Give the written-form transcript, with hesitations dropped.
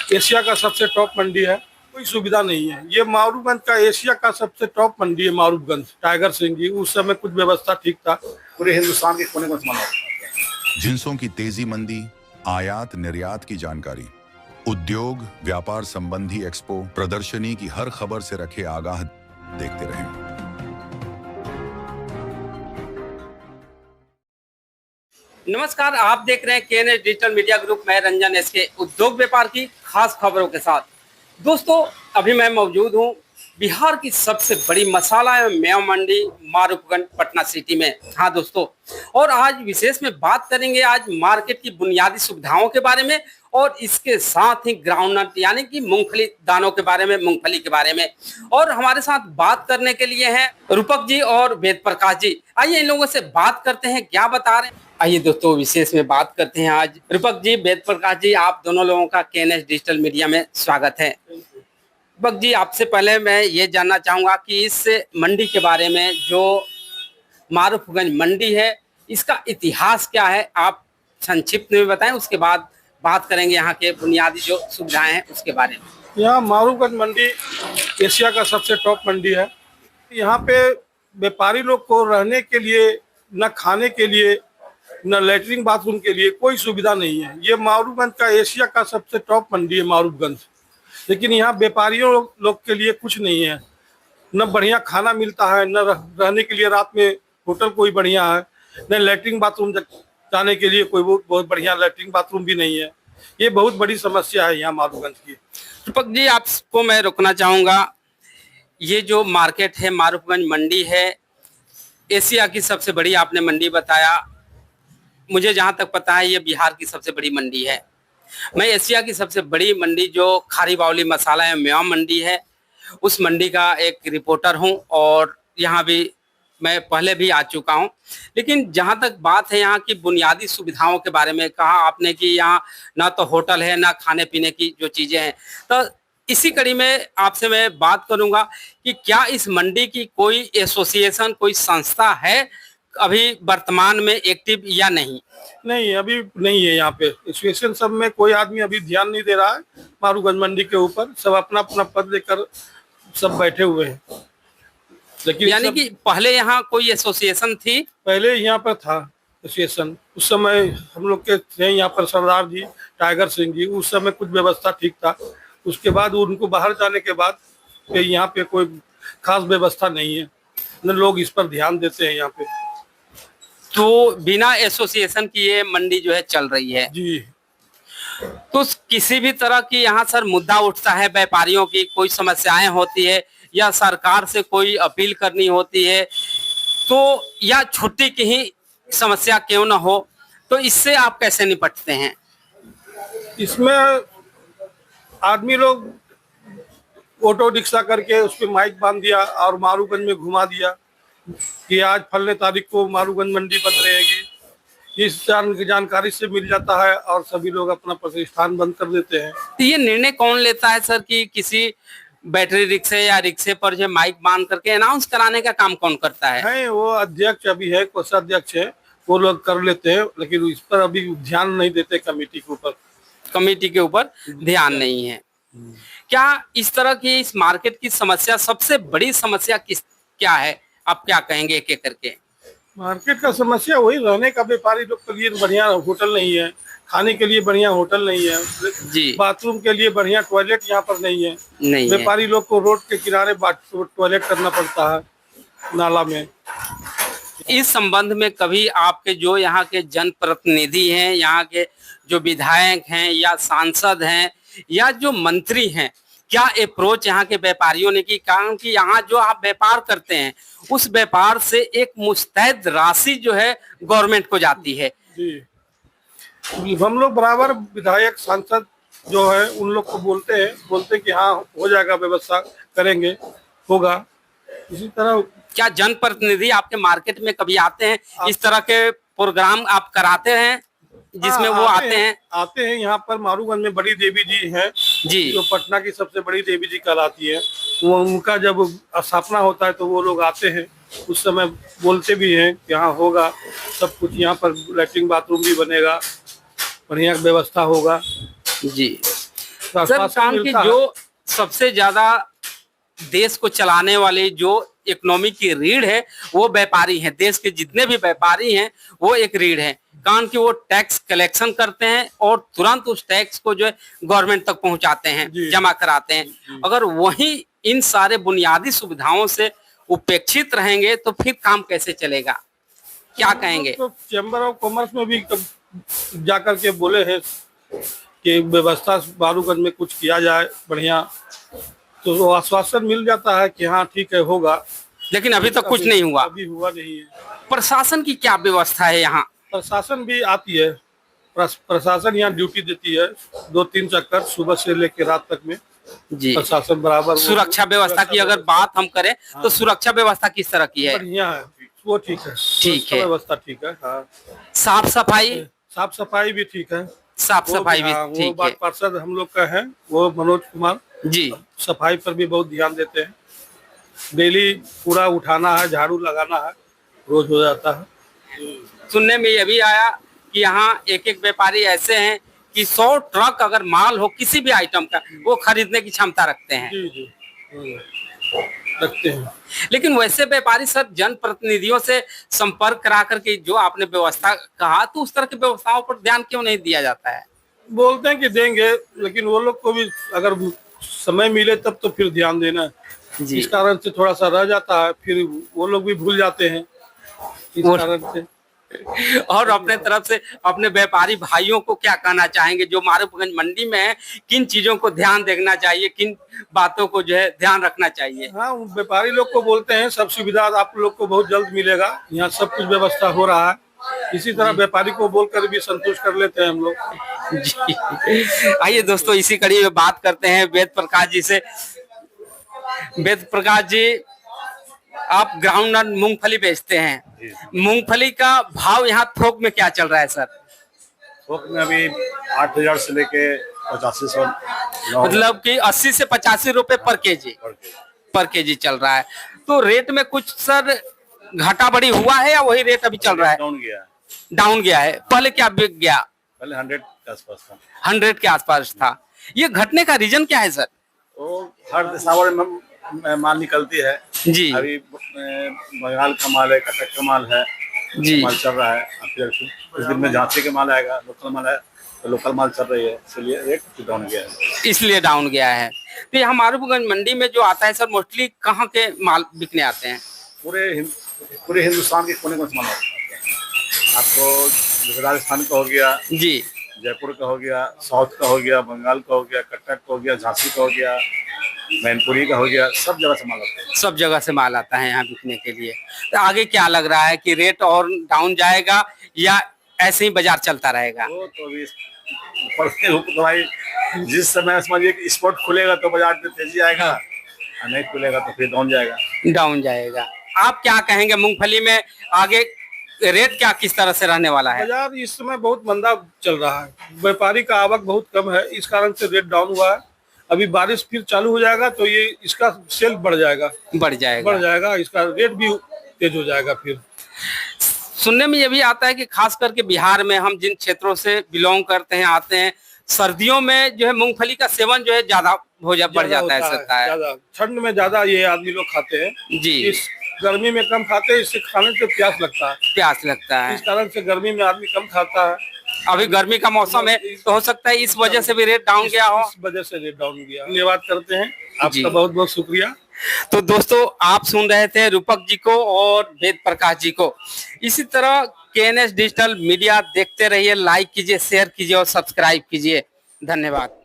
Asia का सबसे top मंडी है, कोई सुविधा नहीं है। ये मारूफगंज का एशिया का सबसे टॉप मंडी है। मारूफगंज टाइगर सिंह जी, उस समय कुछ व्यवस्था ठीक था। पूरे हिंदुस्तान के कोने कोने से माल आते हैं। जिंसों की तेजी मंदी, आयात निर्यात की जानकारी, उद्योग व्यापार संबंधी एक्सपो प्रदर्शनी की हर खबर से रखे आगाह। देखते रहें। नमस्कार, आप देख रहे हैं केएनएस डिजिटल मीडिया ग्रुप। मैं रंजन एसके उद्योग व्यापार की खास खबरों के साथ। दोस्तों, अभी मैं मौजूद हूं बिहार की सबसे बड़ी मसाला एवं मेवा मंडी मारूफगंज पटना सिटी में। हाँ दोस्तों, और आज विशेष में बात करेंगे आज मार्केट की बुनियादी सुविधाओं के बारे में और इसके साथ ही ग्राउंडनट यानी कि मूंगफली दानों के बारे में, मूंगफली के बारे में। और हमारे साथ बात करने के लिए हैं रूपक जी और वेद प्रकाश जी। आइए इन लोगों से बात करते हैं, क्या बता रहे हैं। आइए दोस्तों, विशेष में बात करते हैं आज। रूपक जी, वेद प्रकाश जी, आप दोनों लोगों का केएनएस डिजिटल मीडिया में स्वागत है। रूपक जी, आपसे पहले मैं ये जानना चाहूंगा कि इस मंडी के बारे में, जो मारूफगंज मंडी है, इसका इतिहास क्या है, आप संक्षिप्त में बताएं। उसके बाद बात करेंगे यहाँ के बुनियादी जो सुविधाएं हैं उसके बारे में। यहाँ मारूफगंज मंडी एशिया का सबसे टॉप मंडी है। यहाँ पे व्यापारी लोग को रहने के लिए, न खाने के लिए, न लैट्रिन बाथरूम के लिए कोई सुविधा नहीं है। ये मारूफगंज का एशिया का सबसे टॉप मंडी है मारूफगंज। लेकिन यहाँ व्यापारियों लोग के लिए कुछ नहीं है। न बढ़िया खाना मिलता है, न रहने के लिए रात में होटल कोई बढ़िया है, न लैट्रिन बाथरूम जाने के लिए कोई बहुत बढ़िया लैट्रिन बाथरूम भी नहीं है। ये बहुत बड़ी समस्या है यहाँ मारूफगंज की। रूपक जी, आपको मैं रोकना चाहूँगा। ये जो मार्केट है मारूफगंज मंडी है, एशिया की सबसे बड़ी आपने मंडी बताया। मुझे जहाँ तक पता है ये बिहार की सबसे बड़ी मंडी है। मैं एशिया की सबसे बड़ी मंडी जो खारी बावली मसाला एवं मेवा मंडी है, उस मंडी का एक रिपोर्टर हूँ और यहाँ भी मैं पहले भी आ चुका हूँ। लेकिन जहाँ तक बात है यहाँ की बुनियादी सुविधाओं के बारे में, कहा आपने कि यहाँ ना तो होटल है ना खाने पीने की जो चीज़ें हैं, तो इसी कड़ी में आपसे मैं बात करूँगा कि क्या इस मंडी की कोई एसोसिएशन, कोई संस्था है अभी वर्तमान में एक्टिव या नहीं? नहीं, अभी नहीं है। यहाँ पे एसोसिएशन सब में कोई आदमी अभी ध्यान नहीं दे रहा है। मारूफगंज मंडी के ऊपर सब अपना अपना पद लेकर सब बैठे हुए हैं। लेकिन यानी कि पहले यहाँ कोई एसोसिएशन थी? पहले यहाँ पर था एसोसिएशन। उस समय हम लोग के थे यहाँ पर सरदार जी, टाइगर सिंह जी, उस समय कुछ व्यवस्था ठीक था। उसके बाद उनको बाहर जाने के बाद यहाँ पे कोई खास व्यवस्था नहीं है, न लोग इस पर ध्यान देते हैं यहाँ पे। तो बिना एसोसिएशन की ये मंडी जो है चल रही है जी। तो किसी भी तरह की यहाँ सर मुद्दा उठता है, व्यापारियों की कोई समस्याएं होती है या सरकार से कोई अपील करनी होती है, तो या छुट्टी की ही समस्या क्यों ना हो, तो इससे आप कैसे निपटते हैं? इसमें आदमी लोग ऑटो रिक्शा करके उस पर माइक बांध दिया और मारूफगंज में घुमा दिया कि आज फलने तारीख को मारूफगंज मंडी बंद रहेगी। इस जानकारी से मिल जाता है और सभी लोग अपना प्रतिष्ठान बंद कर देते हैं। तो ये निर्णय कौन लेता है सर कि किसी बैटरी रिक्शे या रिक्शे पर जो माइक बांध करके अनाउंस कराने का काम कौन करता है? वो अध्यक्ष अभी है, कोषाध्यक्ष है, वो लोग कर लेते हैं। लेकिन इस पर अभी ध्यान नहीं देते। कमेटी के ऊपर ध्यान नहीं है। क्या इस तरह की इस मार्केट की समस्या, सबसे बड़ी समस्या क्या है, आप क्या कहेंगे एक एक करके? मार्केट का समस्या वही रहने का। व्यापारी लोग के लिए बढ़िया होटल नहीं है, खाने के लिए बढ़िया होटल नहीं है जी, बाथरूम के लिए बढ़िया टॉयलेट यहाँ पर नहीं है। व्यापारी लोग को रोड के किनारे टॉयलेट करना पड़ता है नाला में। इस संबंध में कभी आपके जो यहाँ के जनप्रतिनिधि हैं, यहाँ के जो विधायक हैं या सांसद हैं या जो मंत्री हैं, क्या अप्रोच यहाँ के व्यापारियों ने की? कारण कि यहाँ जो आप व्यापार करते हैं उस व्यापार से एक मुस्तैद राशि जो है गवर्नमेंट को जाती है। जी, हम लोग बराबर विधायक सांसद जो है उन लोग को बोलते कि हाँ हो जाएगा, व्यवस्था करेंगे, होगा। इसी तरह क्या जनप्रतिनिधि आपके मार्केट में कभी आते हैं? इस तरह के प्रोग्राम आप कराते हैं जिसमें वो आते हैं? यहाँ पर मारूफगंज में बड़ी देवी जी हैं जी, जो पटना की सबसे बड़ी देवी जी कहलाती है। वो उनका जब स्थापना होता है तो वो लोग आते हैं। उस समय बोलते भी हैं कि हाँ होगा सब कुछ, यहाँ पर लैट्रिन बाथरूम भी बनेगा, बढ़िया व्यवस्था होगा। जी, सर आश्वासन कान की मिलता है। जो सबसे ज्यादा देश को चलाने वाली जो इकोनॉमी की रीढ़ है वो व्यापारी हैं। देश के जितने भी व्यापारी हैं वो एक रीढ़ है। कान की वो टैक्स कलेक्शन करते हैं और तुरंत उस टैक्स को जो है गवर्नमेंट तक पहुंचाते हैं, जी। जमा कराते हैं। अगर वही इन सारे बुनियादी सुविधाओं से उपेक्षित रहेंगे तो फिर काम कैसे चलेगा, क्या कहेंगे? तो चैम्बर ऑफ कॉमर्स में भी जाकर के बोले हैं कि व्यवस्था बारूगंज में कुछ किया जाए बढ़िया, तो वो आश्वासन मिल जाता है कि हाँ ठीक है होगा, लेकिन अभी तक कुछ नहीं हुआ। अभी हुआ नहीं है। प्रशासन की क्या व्यवस्था है यहाँ? प्रशासन भी आती है, प्रशासन यहाँ ड्यूटी देती है 2-3 चक्कर सुबह से लेकर रात तक में। जी, प्रशासन बराबर सुरक्षा व्यवस्था की अगर बात हम करें तो सुरक्षा व्यवस्था किस तरह की है? बढ़िया है, वो ठीक है, ठीक है। व्यवस्था ठीक है। हाँ, साफ सफाई? साफ सफाई भी ठीक है। साफ सफाई भी हाँ, वो ठीक है। बात पार्षद हम लोग का है, वो मनोज कुमार जी, सफाई पर भी बहुत ध्यान देते हैं। डेली पूरा उठाना है, झाड़ू लगाना है, रोज हो जाता है। सुनने में ये भी आया कि यहाँ एक एक व्यापारी ऐसे हैं कि 100 ट्रक अगर माल हो किसी भी आइटम का वो खरीदने की क्षमता रखते हैं। जी जी रखते हैं। लेकिन वैसे व्यापारी सर जनप्रतिनिधियों से संपर्क करा करके जो आपने व्यवस्था कहा, तो उस तरह की व्यवस्थाओं पर ध्यान क्यों नहीं दिया जाता है? बोलते हैं कि देंगे, लेकिन वो लोग को भी अगर समय मिले तब तो फिर ध्यान देना है। जी, इस कारण से थोड़ा सा रह जाता है, फिर वो लोग भी भूल जाते हैं इस कारण से। और अपने तरफ से अपने व्यापारी भाइयों को क्या कहना चाहेंगे जो मारूफगंज मंडी में है? किन चीजों को ध्यान देखना चाहिए, किन बातों को जो है ध्यान रखना चाहिए? हाँ, व्यापारी लोग को बोलते हैं सब सुविधा आप लोग को बहुत जल्द मिलेगा, यहाँ सब कुछ व्यवस्था हो रहा है। इसी तरह व्यापारी को बोलकर भी संतुष्ट कर लेते हैं हम लोग। जी, आइए दोस्तों इसी कड़ी में बात करते हैं वेद प्रकाश जी से। वेद प्रकाश जी, आप ग्राउंड नट मूंगफली बेचते हैं, मूंगफली का भाव यहाँ थोक में क्या चल रहा है सर? थोक में अभी 8,000 से लेके 8500 मतलब कि 80 से 85 रुपए पर केजी चल रहा है। तो रेट में कुछ सर घाटा बढ़ी हुआ है या वही रेट अभी चल रहा है? डाउन गया है। पहले क्या बिक गया? पहले 100 के आसपास था। 100 के आसपास था। ये घटने का रीजन क्या है सर? तो हर दिसावर में माल निकलती है। जी अभी बंगाल का माल है, कटक का माल है, जी, माल चल रहा है। फिर कुछ दिन में झांसी के माल आएगा, लोकल माल है, तो लोकल माल चल रही है, इसलिए रेट डाउन गया है। इसलिए डाउन गया है। तो यहाँ मारूफगंज मंडी में जो आता है सर, मोस्टली कहाँ के माल बिकने आते हैं? पूरे हिंदुस्तान के कोने कोने से माल आते हैं। आपको जैसे राजस्थान का हो गया, जी, जयपुर का हो गया, साउथ का हो गया, बंगाल का हो गया, कटक का हो गया, झांसी का हो गया, मैनपुरी का हो गया, सब जगह से माल आता है। सब जगह से माल आता है यहाँ बिकने के लिए। तो आगे क्या लग रहा है कि रेट और डाउन जाएगा या ऐसे ही बाजार चलता रहेगा? वो तो अभी तो भाई जिस समय समझिए कि स्पॉट खुलेगा तो बाजार में तेजी आएगा, और नहीं खुलेगा तो फिर डाउन जाएगा। डाउन जाएगा। आप क्या कहेंगे मूंगफली में आगे रेट क्या किस तरह से रहने वाला है? बाजार इस समय बहुत मंदा चल रहा है, व्यापारी का आवक बहुत कम है, इस कारण से रेट डाउन हुआ है। अभी बारिश फिर चालू हो जाएगा तो ये इसका सेल बढ़ जाएगा, इसका रेट भी तेज हो जाएगा। फिर सुनने में ये भी आता है कि खास करके बिहार में हम जिन क्षेत्रों से बिलोंग करते हैं आते हैं, सर्दियों में जो है मूंगफली का सेवन जो है ज्यादा बढ़ जाता है। ठंड में ज्यादा ये आदमी लोग खाते हैं जी, इस गर्मी में कम खाते हैं, इससे खाने से प्यास लगता है, इस कारण से गर्मी में आदमी कम खाता है। अभी गर्मी का मौसम है तो हो सकता है इस वजह से भी रेट डाउन गया हो। इस वजह से रेट डाउन गया। धन्यवाद करते हैं आपका, बहुत बहुत शुक्रिया। तो दोस्तों आप सुन रहे थे रूपक जी को और वेद प्रकाश जी को। इसी तरह KNS डिजिटल मीडिया देखते रहिए, लाइक कीजिए, शेयर कीजिए और सब्सक्राइब कीजिए। धन्यवाद।